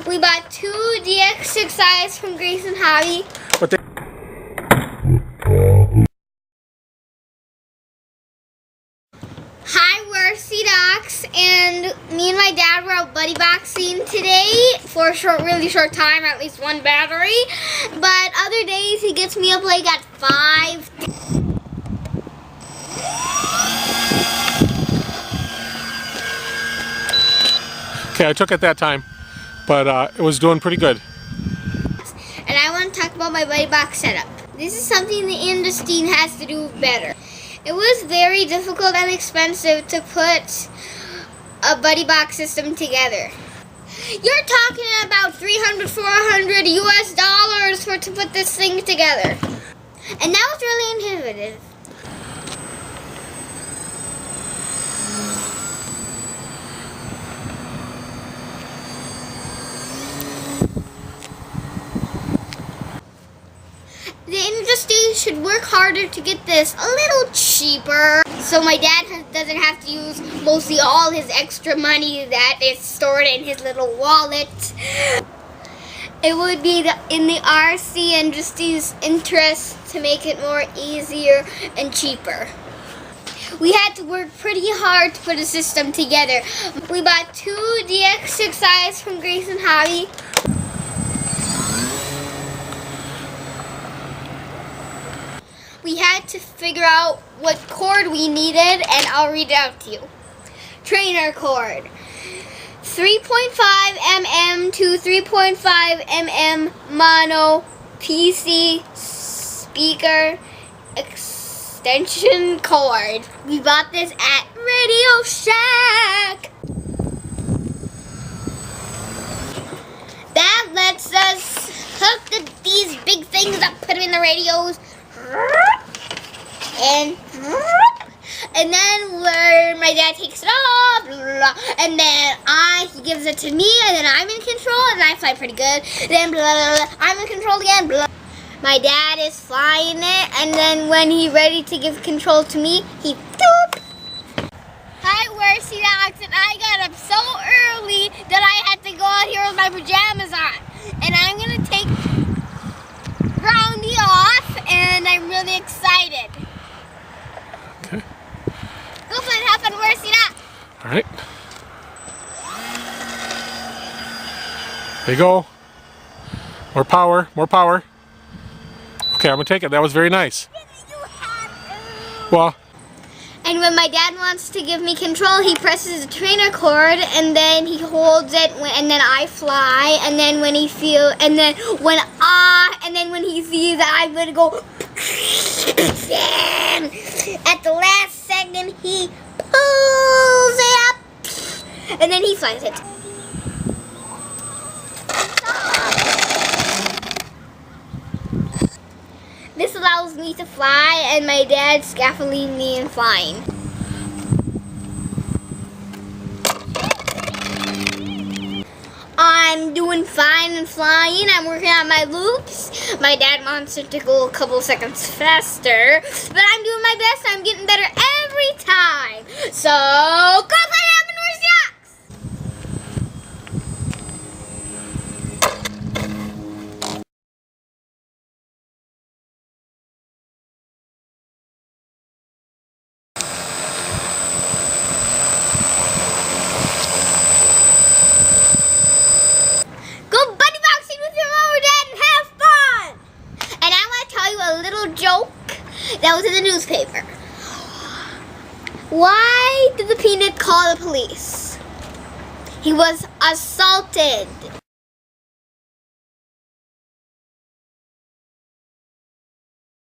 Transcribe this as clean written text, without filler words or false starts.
We bought two DX6i's from Grayson Hobby. But they Hi, we're RCDOX, and me and my dad were out buddy boxing today for a really short time, at least one battery. But other days he gets me up like at 5. Okay, I took it that time, but it was doing pretty good. And I want to talk about my buddy box setup. This is something the industry has to do better. It was very difficult and expensive to put a buddy box system together. You're talking about $300, $400 US to put this thing together. And that was really inhibitive. The industry should work harder to get this a little cheaper, so my dad doesn't have to use mostly all his extra money that is stored in his little wallet. It would be in the RC industry's interest to make it more easier and cheaper. We had to work pretty hard to put a system together. We bought two DX6i's from Grayson Hobby. We had to figure out what cord we needed, and I'll read it out to you. Trainer cord. 3.5 mm to 3.5 mm mono PC speaker extension cord. We bought this at Radio Shack. That lets us hook these big things up, put them in the radios, and then where my dad takes it off, and then he gives it to me, and then I'm in control, and I fly pretty good. Then I'm in control again. My dad is flying it, and then when he's ready to give control to me, he doop. Hi, we're RCDOX, and I got up so early that I had to go out here with my pajamas on, and I'm gonna take Groundy off, and I'm really excited. Okay. Go for it, have fun, we're RCDOX. All right. There you go. More power, more power. Okay, I'm gonna take it. That was very nice. Well. And when my dad wants to give me control, he presses the trainer cord, and then he holds it, and then I fly, and then when he when he sees that I'm gonna go, at the last second he pulls it up, and then he flies it. This allows me to fly, and my dad's scaffolding me in flying. I'm doing fine and flying. I'm working on my loops. My dad wants it to go a couple seconds faster, but I'm doing my best. I'm getting better every time. So, go fly up and RCDOX! Joke that was in the newspaper. Why did the peanut call the police? He was assaulted.